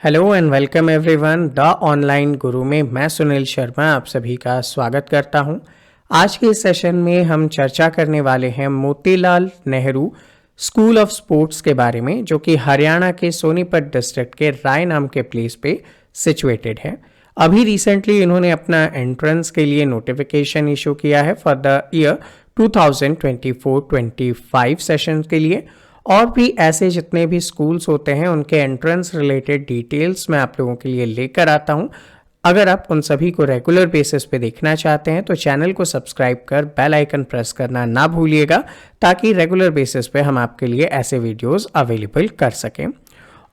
Hello and welcome everyone the online गुरु में मैं सुनील शर्मा आप सभी का स्वागत करता हूं। आज के इस सेशन में हम चर्चा करने वाले हैं Motilal Nehru school of sports के बारे में, जो कि हरियाणा के सोनीपत डिस्ट्रिक्ट के राय नाम के प्लेस पे सिचुएटेड है। अभी रिसेंटली इन्होंने अपना एंट्रेंस के लिए नोटिफिकेशन इशू किया है फॉर द ईयर 2024-25 सेशन के लिए। और भी ऐसे जितने भी स्कूल्स होते हैं उनके एंट्रेंस रिलेटेड डिटेल्स मैं आप लोगों के लिए लेकर आता हूं। अगर आप उन सभी को रेगुलर बेसिस पे देखना चाहते हैं तो चैनल को सब्सक्राइब कर बेल आइकन प्रेस करना ना भूलिएगा, ताकि रेगुलर बेसिस पे हम आपके लिए ऐसे वीडियोस अवेलेबल कर सकें।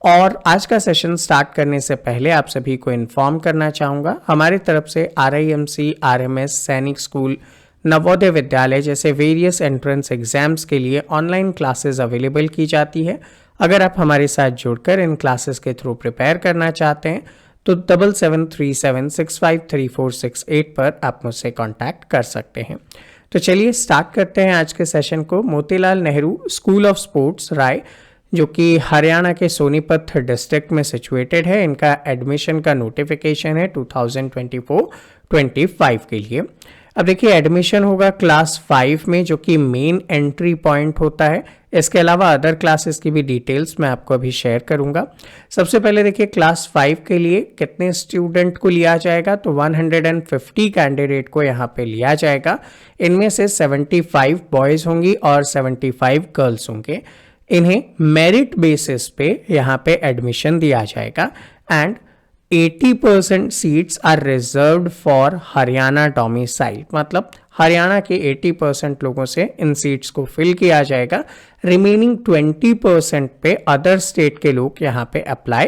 और आज का सेशन स्टार्ट करने से पहले आप सभी को इन्फॉर्म करना चाहूँगा, हमारी तरफ से RIMC, RMS, सैनिक स्कूल, नवोदय विद्यालय जैसे वेरियस एंट्रेंस एग्जाम्स के लिए ऑनलाइन क्लासेस अवेलेबल की जाती है। अगर आप हमारे साथ जुड़कर इन क्लासेस के थ्रू प्रिपेयर करना चाहते हैं तो 7737653468 पर आप मुझसे कांटेक्ट कर सकते हैं। तो चलिए स्टार्ट करते हैं आज के सेशन को। Motilal Nehru school of sports Rai, जो कि हरियाणा के सोनीपत डिस्ट्रिक्ट में सिचुएटेड है, इनका एडमिशन का नोटिफिकेशन है 2024-25 के लिए। अब देखिए, एडमिशन होगा क्लास 5 में, जो कि मेन एंट्री पॉइंट होता है। इसके अलावा अदर क्लासेस की भी डिटेल्स मैं आपको अभी शेयर करूंगा। सबसे पहले देखिए, क्लास 5 के लिए कितने स्टूडेंट को लिया जाएगा, तो 150 कैंडिडेट को यहाँ पे लिया जाएगा। इनमें से 75 बॉयज़ होंगी और 75 गर्ल्स होंगे। इन्हें मेरिट बेसिस पे यहाँ पे एडमिशन दिया जाएगा and 80% seats are reserved for Haryana domicile, मतलब हरियाणा के 80% लोगों से इन सीट्स को फिल किया जाएगा। रिमेनिंग 20% पे अदर स्टेट के लोग यहाँ पे अप्लाई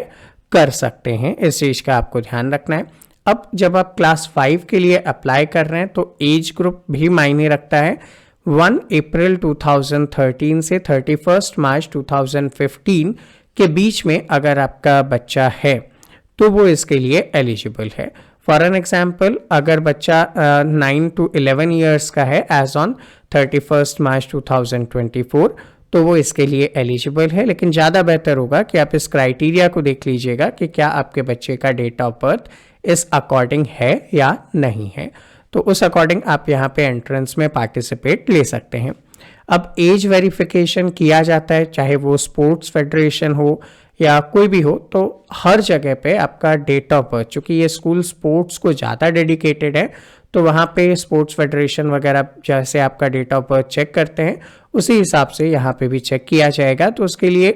कर सकते हैं। इस चीज़ का आपको ध्यान रखना है। अब जब आप क्लास 5 के लिए अप्लाई कर रहे हैं तो एज ग्रुप भी मायने रखता है। 1 अप्रैल 2013 से 31 मार्च 2015 के बीच में अगर आपका बच्चा है तो वो इसके लिए एलिजिबल है। फॉर एन एग्जाम्पल, अगर बच्चा 9 to 11 ईयर्स का है एज ऑन 31 मार्च 2024 तो वो इसके लिए एलिजिबल है। लेकिन ज़्यादा बेहतर होगा कि आप इस क्राइटेरिया को देख लीजिएगा कि क्या आपके बच्चे का डेट ऑफ बर्थ इस अकॉर्डिंग है या नहीं है, तो उस अकॉर्डिंग आप यहाँ पे एंट्रेंस में पार्टिसिपेट ले सकते हैं। अब एज वेरिफिकेशन किया जाता है, चाहे वो स्पोर्ट्स फेडरेशन हो या कोई भी हो, तो हर जगह पे आपका डेट ऑफ बर्थ, चूँकि ये स्कूल स्पोर्ट्स को ज़्यादा डेडिकेटेड है तो वहाँ पे स्पोर्ट्स फेडरेशन वगैरह जैसे आपका डेट ऑफ बर्थ चेक करते हैं उसी हिसाब से यहाँ पे भी चेक किया जाएगा। तो उसके लिए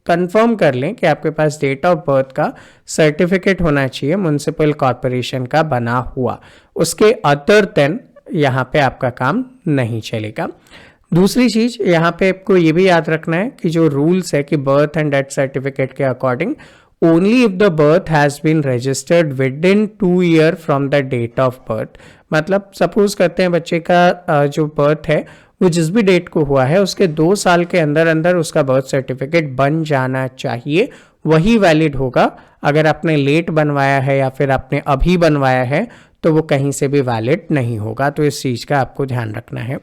कंफर्म कर लें कि आपके पास डेट ऑफ बर्थ का सर्टिफिकेट होना चाहिए म्युनिसिपल कॉर्पोरेशन का बना हुआ। उसके अदर देन यहाँ पे आपका काम नहीं चलेगा। दूसरी चीज़ यहाँ पे आपको ये भी याद रखना है कि जो रूल्स है कि बर्थ एंड डेथ सर्टिफिकेट के according only if the birth has been registered within 2 year from the date of birth, मतलब सपोज करते हैं बच्चे का जो बर्थ है वो जिस भी डेट को हुआ है उसके 2 साल के अंदर अंदर उसका बर्थ सर्टिफिकेट बन जाना चाहिए, वही वैलिड होगा। अगर आपने लेट बनवाया है या फिर आपने अभी बनवाया है तो वो कहीं से भी वैलिड नहीं होगा। तो इस चीज़ का आपको ध्यान रखना है।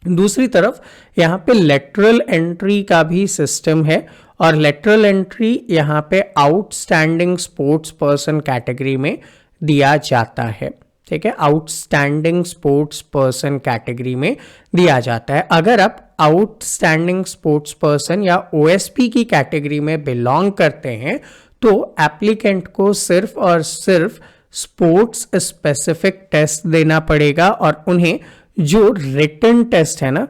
दूसरी तरफ यहाँ पे लेटरल एंट्री का भी सिस्टम है और लेटरल एंट्री यहाँ पे आउटस्टैंडिंग स्पोर्ट्स पर्सन कैटेगरी में दिया जाता है। ठीक है, आउटस्टैंडिंग स्पोर्ट्स पर्सन कैटेगरी में दिया जाता है। अगर आप आउटस्टैंडिंग स्पोर्ट्स पर्सन या OSP की कैटेगरी में बिलोंग करते हैं तो एप्लीकेंट को सिर्फ और सिर्फ स्पोर्ट्स स्पेसिफिक टेस्ट देना पड़ेगा और उन्हें जो रिटन टेस्ट है ना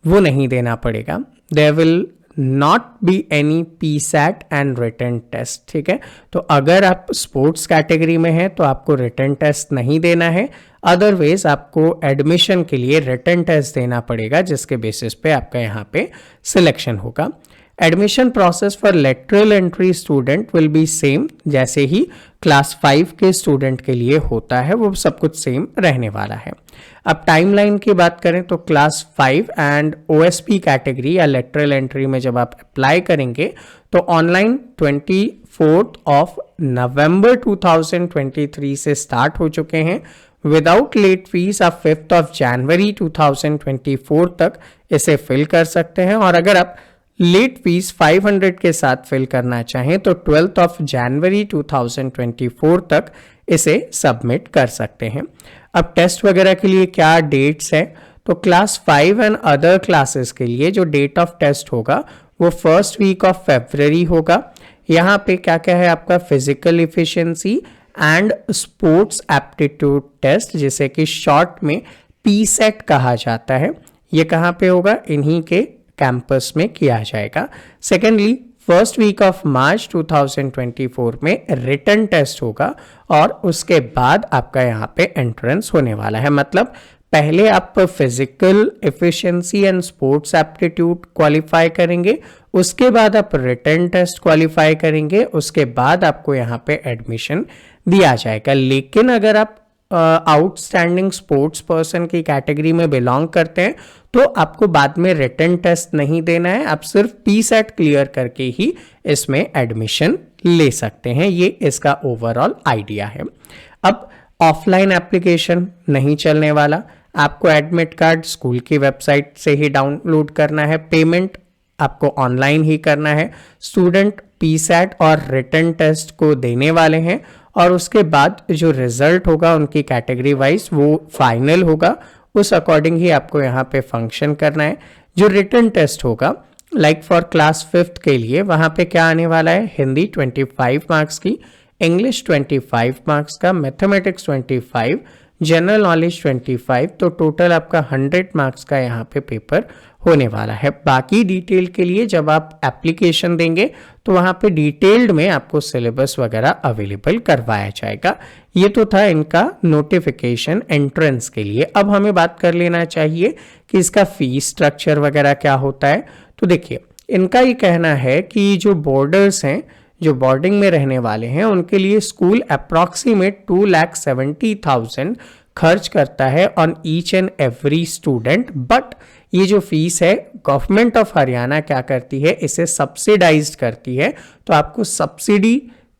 वो नहीं देना पड़ेगा। There will not be any PSAT and written test. ठीक है, तो अगर आप स्पोर्ट्स कैटेगरी में हैं तो आपको रिटन टेस्ट नहीं देना है, अदरवाइज आपको एडमिशन के लिए रिटन टेस्ट देना पड़ेगा, जिसके बेसिस पे आपका यहाँ पे सिलेक्शन होगा। Admission process for lateral entry student will be same, जैसे ही क्लास 5 के स्टूडेंट के लिए होता है वो सब कुछ सेम रहने वाला है। अब टाइमलाइन की बात करें तो क्लास 5 एंड OSP कैटेगरी या लेटरल एंट्री में जब आप अप्लाई करेंगे तो ऑनलाइन 24 नवंबर 2023 से स्टार्ट हो चुके हैं। विदाउट लेट फीस आप 5 जनवरी 2024 तक इसे फिल कर सकते हैं। और अगर आप लेट फीस 500 के साथ फिल करना चाहें तो 12 जनवरी 2024 तक इसे सबमिट कर सकते हैं। अब टेस्ट वगैरह के लिए क्या डेट्स है, तो क्लास 5 एंड अदर क्लासेस के लिए जो डेट ऑफ टेस्ट होगा वो फर्स्ट वीक ऑफ फरवरी होगा। यहाँ पे क्या क्या है आपका physical efficiency and sports aptitude test, जिसे कि शॉर्ट में पीसेट कहा जाता है। ये कहाँ पे होगा, इन्हीं के कैंपस में किया जाएगा। Secondly first week of March 2024 में रिटन टेस्ट होगा और उसके बाद आपका यहाँ पे एंट्रेंस होने वाला है। मतलब पहले आप physical efficiency and sports aptitude qualify करेंगे, उसके बाद आप रिटन टेस्ट क्वालिफाई करेंगे, उसके बाद आपको यहाँ पे एडमिशन दिया जाएगा। लेकिन अगर आप आउटस्टैंडिंग स्पोर्ट्स पर्सन की कैटेगरी में बिलोंग करते हैं तो आपको बाद में रिटन टेस्ट नहीं देना है, आप सिर्फ पीसेट क्लियर करके ही इसमें एडमिशन ले सकते हैं। ये इसका ओवरऑल आइडिया है। अब ऑफलाइन एप्लीकेशन नहीं चलने वाला, आपको एडमिट कार्ड स्कूल की वेबसाइट से ही डाउनलोड करना है, पेमेंट आपको ऑनलाइन ही करना है। स्टूडेंट पीसेट और रिटन टेस्ट को देने वाले हैं और उसके बाद जो रिजल्ट होगा उनकी कैटेगरी वाइज वो फाइनल होगा, उस अकॉर्डिंग ही आपको यहाँ पे फंक्शन करना है। जो रिटन टेस्ट होगा लाइक फॉर क्लास 5th के लिए वहाँ पे क्या आने वाला है, हिंदी 25 मार्क्स की, इंग्लिश 25 मार्क्स का, मैथमेटिक्स 25, जनरल नॉलेज 25, तो टोटल आपका 100 मार्क्स का यहाँ पे पेपर होने वाला है। बाकी डिटेल के लिए जब आप एप्लीकेशन देंगे तो वहाँ पे डिटेल्ड में आपको सिलेबस वगैरह अवेलेबल करवाया जाएगा। ये तो था इनका नोटिफिकेशन एंट्रेंस के लिए। अब हमें बात कर लेना चाहिए कि इसका फीस स्ट्रक्चर वगैरह क्या होता है। तो देखिए इनका ये कहना है कि जो बोर्डर्स हैं, जो बोर्डिंग में रहने वाले हैं, उनके लिए स्कूल अप्रॉक्सीमेट 2,70,000 खर्च करता है on each and every student. But ये जो फीस है गवर्नमेंट ऑफ हरियाणा क्या करती है, इसे सब्सिडाइज्ड करती है, तो आपको सब्सिडी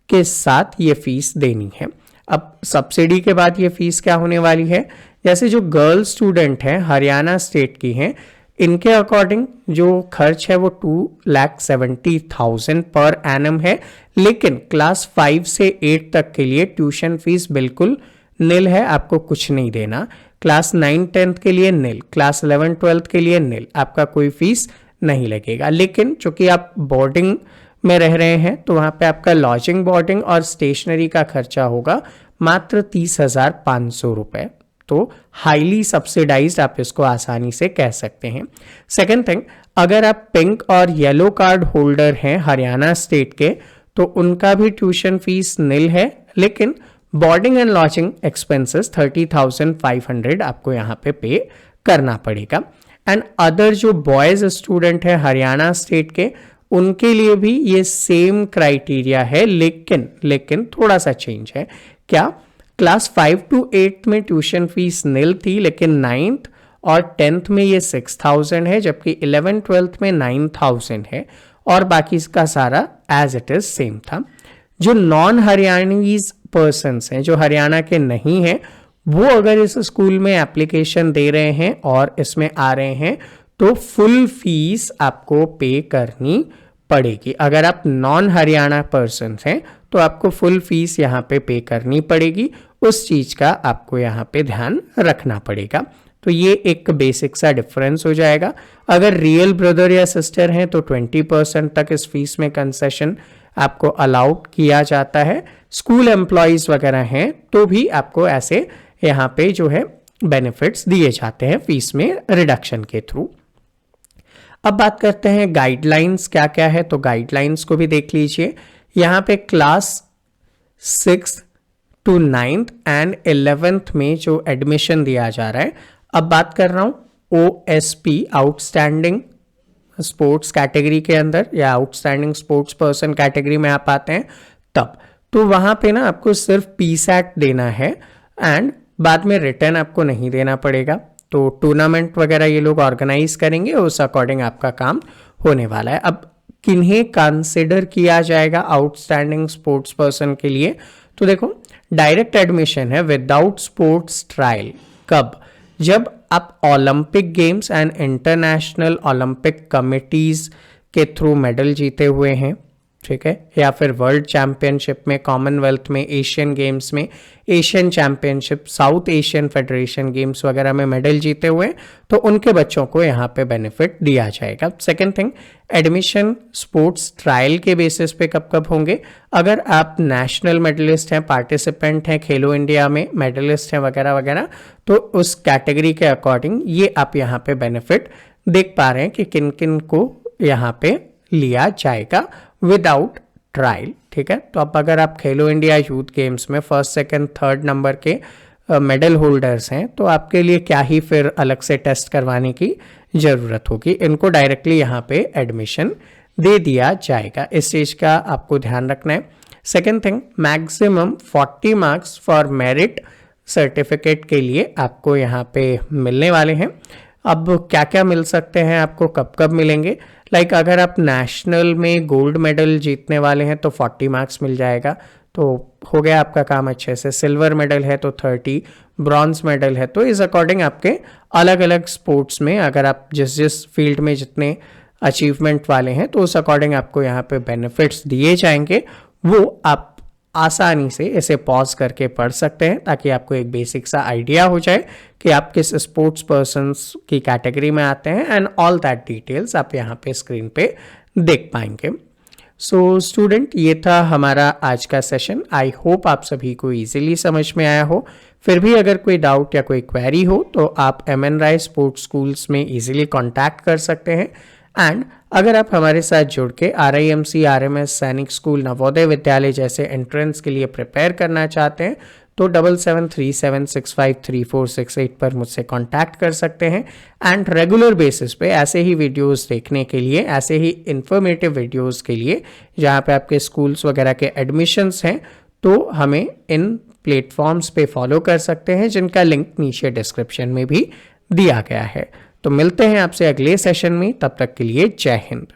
के साथ ये फीस देनी है। अब सब्सिडी के बाद ये फीस क्या होने वाली है, जैसे जो गर्ल स्टूडेंट हैं हरियाणा स्टेट की हैं, इनके अकॉर्डिंग जो खर्च है वो 2,70,000 पर एनम है। लेकिन क्लास 5 से 8 तक के लिए ट्यूशन फीस बिल्कुल निल है, आपको कुछ नहीं देना। क्लास 9 10th के लिए निल, क्लास 11 12th के लिए निल, आपका कोई फीस नहीं लगेगा। लेकिन चूंकि आप बोर्डिंग में रह रहे हैं तो वहाँ पे आपका लॉजिंग, बोर्डिंग और स्टेशनरी का खर्चा होगा मात्र 30,500 रुपये। तो हाईली सब्सिडाइज्ड आप इसको आसानी से कह सकते हैं। सेकेंड थिंग, अगर आप पिंक और येलो कार्ड होल्डर हैं हरियाणा स्टेट के तो उनका भी ट्यूशन फीस निल है, लेकिन बोर्डिंग एंड लॉजिंग एक्सपेंसेस 30,500 आपको यहाँ पे करना पड़ेगा। एंड अदर जो बॉयज स्टूडेंट है हरियाणा स्टेट के, उनके लिए भी ये सेम क्राइटेरिया है, लेकिन थोड़ा सा चेंज है। क्या, क्लास 5 to 8 में ट्यूशन फीस निल थी, लेकिन 9th और 10th में ये 6,000 है, जबकि 11 12th में 9,000 है और बाकी इसका सारा एज इट इज सेम था। जो नॉन हरियाणवीज पर्सन्स हैं, जो हरियाणा के नहीं हैं, वो अगर इस स्कूल में एप्लीकेशन दे रहे हैं और इसमें आ रहे हैं तो फुल फीस आपको पे करनी पड़ेगी। अगर आप नॉन हरियाणा पर्सन्स हैं तो आपको फुल फीस यहाँ पे करनी पड़ेगी, उस चीज का आपको यहाँ पे ध्यान रखना पड़ेगा। तो ये एक बेसिक सा डिफरेंस हो जाएगा। अगर रियल ब्रदर या सिस्टर हैं तो 20% तक इस फीस में कंसेशन आपको अलाउड किया जाता है। स्कूल एम्प्लॉयज वगैरह हैं तो भी आपको ऐसे यहाँ पे जो है बेनिफिट्स दिए जाते हैं फीस में रिडक्शन के थ्रू। अब बात करते हैं गाइडलाइंस क्या क्या है, तो गाइडलाइंस को भी देख लीजिए। यहाँ पे class 6 to 9th and 11th में जो एडमिशन दिया जा रहा है, अब बात कर रहा हूँ OSP आउटस्टैंडिंग स्पोर्ट्स कैटेगरी के अंदर या आउटस्टैंडिंग स्पोर्ट्स पर्सन कैटेगरी में आप आते हैं तब, तो वहाँ पे ना आपको सिर्फ पीसेट देना है एंड बाद में रिटर्न आपको नहीं देना पड़ेगा। तो टूर्नामेंट वगैरह ये लोग ऑर्गेनाइज करेंगे, उस अकॉर्डिंग आपका काम होने वाला है। अब किन्हें कंसिडर किया जाएगा आउटस्टैंडिंग स्पोर्ट्स पर्सन के लिए, तो देखो डायरेक्ट एडमिशन है विदाउट स्पोर्ट्स ट्रायल। कब? जब आप Olympic games and international Olympic committees के थ्रू मेडल जीते हुए हैं, ठीक है, या फिर वर्ल्ड चैंपियनशिप में, कॉमनवेल्थ में, एशियन गेम्स में, Asian championship, south Asian federation games वगैरह में मेडल जीते हुए हैं, तो उनके बच्चों को यहाँ पे बेनिफिट दिया जाएगा। Second thing, admission sports trial के बेसिस पे कब कब होंगे? अगर आप नेशनल मेडलिस्ट हैं, पार्टिसिपेंट हैं, खेलो इंडिया में मेडलिस्ट हैं वगैरह वगैरह, तो उस कैटेगरी के अकॉर्डिंग ये आप यहाँ पे बेनिफिट देख पा रहे हैं कि किन किन को यहाँ पे लिया जाएगा विदाउट ट्रायल, ठीक है। तो अब अगर आप खेलो इंडिया यूथ गेम्स में फर्स्ट सेकंड थर्ड नंबर के मेडल होल्डर्स हैं, तो आपके लिए क्या ही फिर अलग से टेस्ट करवाने की ज़रूरत होगी, इनको डायरेक्टली यहाँ पे एडमिशन दे दिया जाएगा। इस चीज़ का आपको ध्यान रखना है। Second thing, maximum 40 marks for merit certificate के लिए आपको यहाँ पे मिलने वाले हैं। अब क्या क्या मिल सकते हैं आपको, कब कब मिलेंगे? लाइक अगर आप नेशनल में गोल्ड मेडल जीतने वाले हैं तो 40 मार्क्स मिल जाएगा, तो हो गया आपका काम अच्छे से। सिल्वर मेडल है तो 30, ब्रॉन्ज मेडल है तो इस अकॉर्डिंग आपके अलग अलग स्पोर्ट्स में अगर आप जिस जिस फील्ड में जितने अचीवमेंट वाले हैं तो उस अकॉर्डिंग आपको यहाँ पे बेनिफिट्स दिए जाएंगे। वो आप आसानी से इसे पॉज करके पढ़ सकते हैं ताकि आपको एक बेसिक सा आइडिया हो जाए कि आप किस स्पोर्ट्स पर्सन्स की कैटेगरी में आते हैं, एंड ऑल दैट डिटेल्स आप यहाँ पे स्क्रीन पे देख पाएंगे। सो स्टूडेंट, ये था हमारा आज का सेशन। आई होप आप सभी को इजीली समझ में आया हो। फिर भी अगर कोई डाउट या कोई क्वेरी हो तो आप MN राय स्पोर्ट्स स्कूल्स में इजीली कांटेक्ट कर सकते हैं। एंड अगर आप हमारे साथ जुड़ के RIMC, RMS, सैनिक स्कूल, नवोदय विद्यालय जैसे एंट्रेंस के लिए प्रिपेयर करना चाहते हैं तो 7737653468 पर मुझसे कांटेक्ट कर सकते हैं। एंड रेगुलर बेसिस पे ऐसे ही वीडियोस देखने के लिए, ऐसे ही इंफॉर्मेटिव वीडियोस के लिए जहाँ पे आपके स्कूल्स वगैरह के एडमिशन्स हैं, तो हमें इन प्लेटफॉर्म्स पे फॉलो कर सकते हैं जिनका लिंक नीचे डिस्क्रिप्शन में भी दिया गया है। तो मिलते हैं आपसे अगले सेशन में, तब तक के लिए जय हिंद।